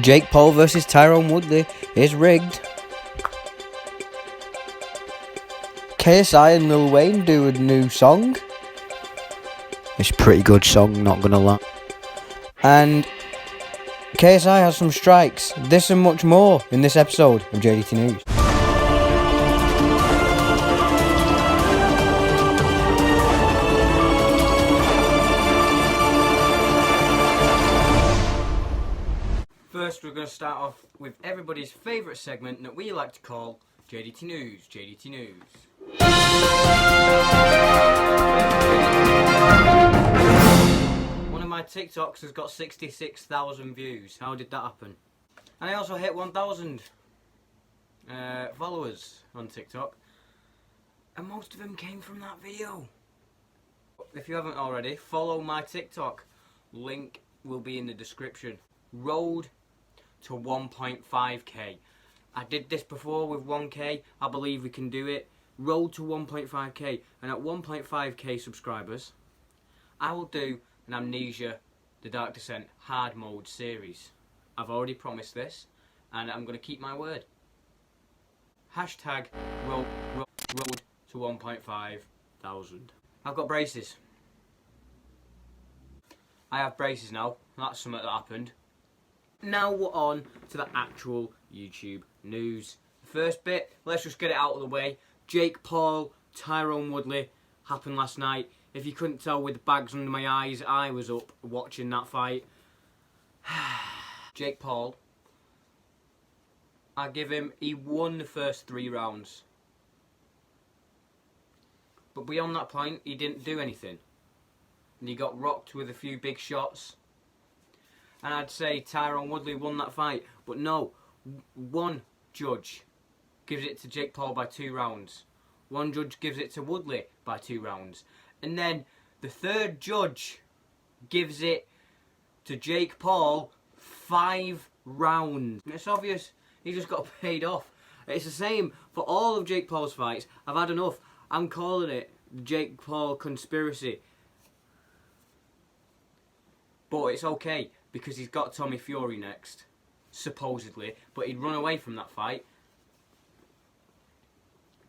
Jake Paul versus Tyrone Woodley is rigged. KSI and Lil Wayne do a new song. It's a pretty good song, not gonna lie. And KSI has some strikes. This and much more in this episode of J.D.T News. First, we're going to start off with everybody's favourite segment that we like to call J.D.T News. J.D.T News. One of my TikToks has got 66,000 views. How did that happen? And I also hit 1,000 followers on TikTok. And most of them came from that video. If you haven't already, follow my TikTok. Link will be in the description. Road to 1.5k. I did this before with 1k. I believe we can do it. Road to 1.5k. And at 1.5k subscribers, I will do an Amnesia The Dark Descent hard mode series. I've already promised this, and I'm going to keep my word. Hashtag road to 1.5 thousand. I've got braces. I have braces now. That's something that happened. Now we're on to the actual YouTube news. First bit, let's just get it out of the way. Jake Paul, Tyrone Woodley happened last night. If you couldn't tell with the bags under my eyes, I was up watching that fight. Jake Paul, I give him, he won the first 3 rounds. But beyond that point, he didn't do anything. And he got rocked with a few big shots. And I'd say Tyrone Woodley won that fight. But no, one judge gives it to Jake Paul by 2 rounds. One judge gives it to Woodley by 2 rounds. And then the third judge gives it to Jake Paul 5 rounds. And it's obvious he just got paid off. It's the same for all of Jake Paul's fights. I've had enough. I'm calling it the Jake Paul conspiracy. But it's okay, because he's got Tommy Fury next, supposedly. But he'd run away from that fight.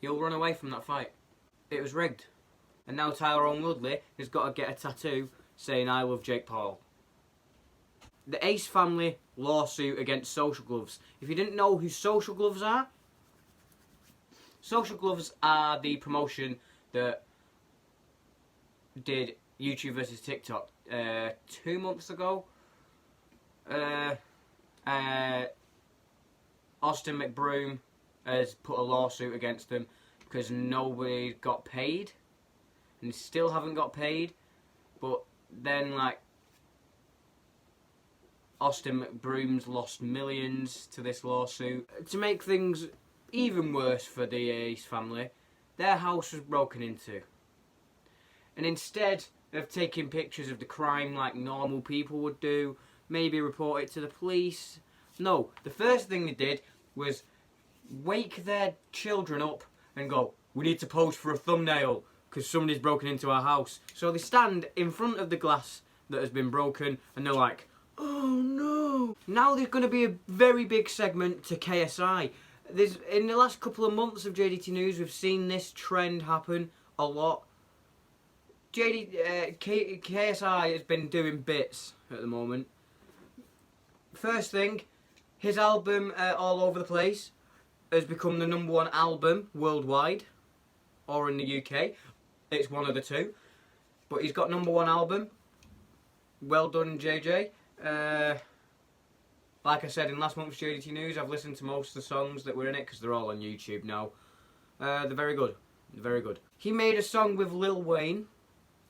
He'll run away from that fight. It was rigged. And now Tyrone Woodley has got to get a tattoo saying I love Jake Paul. The Ace family lawsuit against Social Gloves. If you didn't know who Social Gloves are, Social Gloves are the promotion that did YouTube versus TikTok 2 months ago. Austin McBroom has put a lawsuit against them because nobody got paid, and they still haven't got paid. But then, like, Austin McBroom's lost millions to this lawsuit. To make things even worse for the Ace family, their house was broken into. And instead of taking pictures of the crime like normal people would do, maybe report it to the police, no, the first thing they did was wake their children up and go, we need to pose for a thumbnail because somebody's broken into our house. So they stand in front of the glass that has been broken and they're like, oh no. Now there's going to be a very big segment to KSI. In the last couple of months of J.D.T News, we've seen this trend happen a lot. KSI has been doing bits at the moment. First thing, his album All Over the Place has become the #1 album worldwide, or in the UK. It's one of the two. But he's got #1 album. Well done, JJ. Like I said in last month's J.D.T News, I've listened to most of the songs that were in it because they're all on YouTube now. They're very good. They're very good. He made a song with Lil Wayne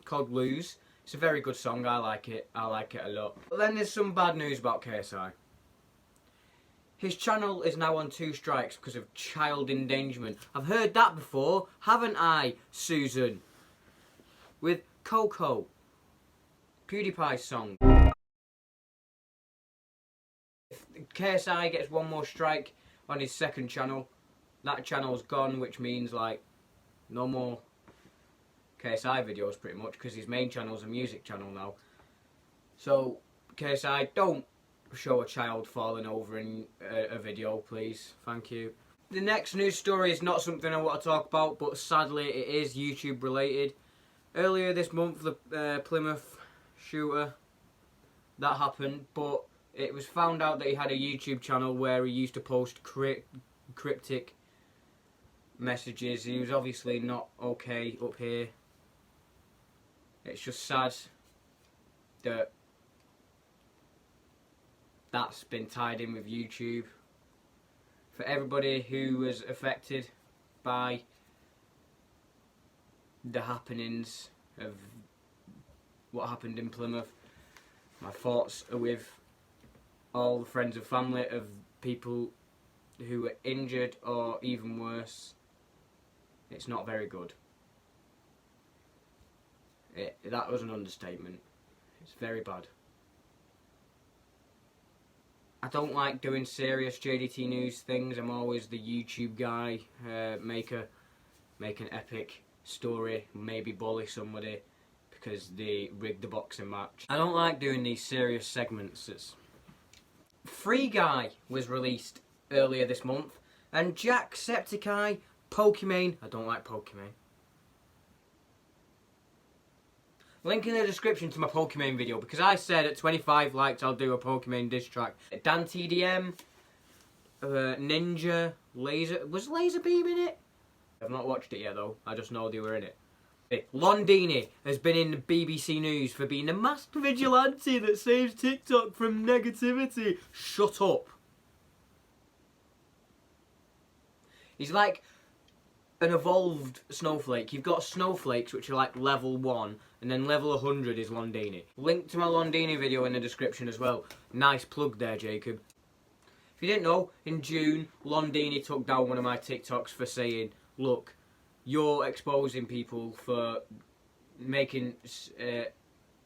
called Lose. It's a very good song. I like it. I like it a lot. But then there's some bad news about KSI. His channel is now on 2 strikes because of child endangerment. I've heard that before, haven't I, Susan? With Coco, PewDiePie's song. If KSI gets 1 more strike on his second channel, that channel's gone, which means, like, no more KSI videos pretty much, because his main channel's a music channel now. So KSI, don't show a child falling over in a video, please. Thank you. The next news story is not something I want to talk about, but sadly it is YouTube related. Earlier this month, the Plymouth shooter, that happened, but it was found out that he had a YouTube channel where he used to post cryptic messages. He was obviously not okay up here. It's just sad that that's been tied in with YouTube. For everybody who was affected by the happenings of what happened in Plymouth, my thoughts are with all the friends and family of people who were injured or even worse. It's not very good. That was an understatement. It's very bad. I don't like doing serious J.D.T news things. I'm always the YouTube guy. Make an epic story, maybe bully somebody because they rigged the boxing match. I don't like doing these serious segments. Free Guy was released earlier this month, and Jacksepticeye, Pokimane. I don't like Pokimane. Link in the description to my Pokimane video, because I said at 25 likes I'll do a Pokimane diss track. Dan TDM, Ninja, Laser. Was Laser Beam in it? I've not watched it yet though. I just know they were in it. Londini has been in the BBC News for being a masked vigilante that saves TikTok from negativity. Shut up. He's like an evolved snowflake. You've got snowflakes which are like level 1, and then level 100 is Londini. Link to my Londini video in the description as well. Nice plug there, Jacob. If you didn't know, in June, Londini took down one of my TikToks for saying, look, you're exposing people for making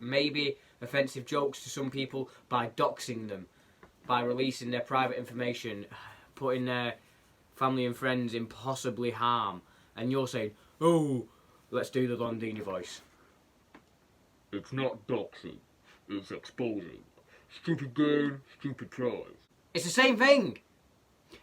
maybe offensive jokes to some people by doxing them, by releasing their private information, putting their family and friends in possibly harm. And you're saying, oh, let's do the Londini voice. It's not doxing, it's exposing. Stupid game, stupid tries. It's the same thing.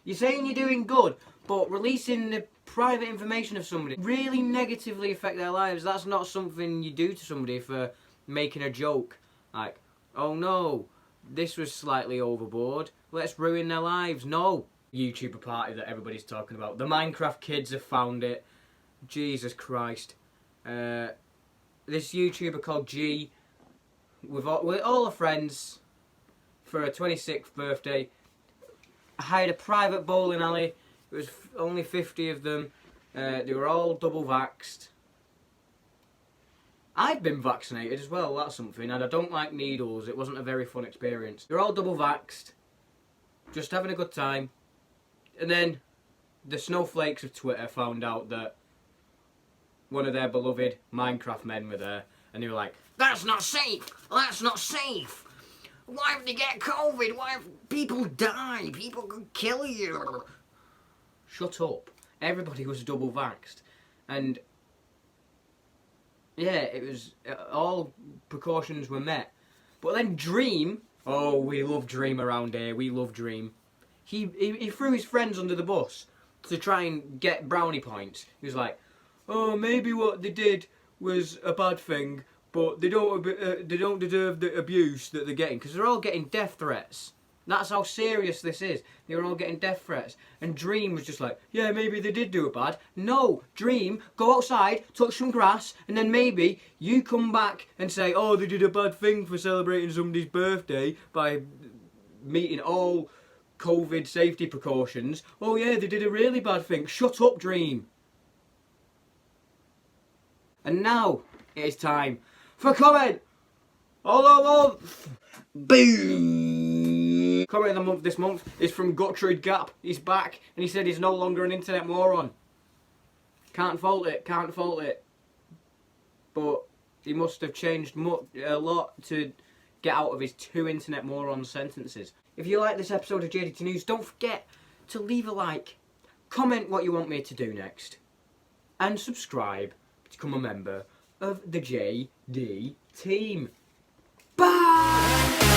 You're saying you're doing good, but releasing the private information of somebody really negatively affect their lives. That's not something you do to somebody for making a joke. Like, oh no, this was slightly overboard, let's ruin their lives. No. YouTuber party that everybody's talking about. The Minecraft kids have found it. Jesus Christ. This YouTuber called G, with all her friends, for her 26th birthday, hired a private bowling alley. It was only 50 of them. They were all double vaxxed. I've been vaccinated as well, that's something, and I don't like needles. It wasn't a very fun experience. They're all double vaxxed, just having a good time. And then the snowflakes of Twitter found out that one of their beloved Minecraft men were there, and they were like, that's not safe! That's not safe! Why would they get COVID? Why have people die? People could kill you! Shut up. Everybody was double vaxxed. And yeah, it was, all precautions were met. But then Dream, oh, we love Dream around here, we love Dream. He threw his friends under the bus to try and get brownie points. He was like, oh, maybe what they did was a bad thing, but they don't deserve the abuse that they're getting, because they're all getting death threats. That's how serious this is. They were all getting death threats. And Dream was just like, yeah, maybe they did do it bad. No, Dream, go outside, touch some grass, and then maybe you come back and say, oh, they did a bad thing for celebrating somebody's birthday by meeting all COVID safety precautions. Oh yeah, they did a really bad thing. Shut up, Dream. And now it is time for comment of the month. Boom. Comment of the month this month is from Gertrude Gap. He's back and he said he's no longer an internet moron. Can't fault it, can't fault it. But he must have changed a lot to get out of his 2 internet moron sentences. If you like this episode of J.D.T News, don't forget to leave a like, comment what you want me to do next, and subscribe to become a member of the J.D. team. Bye!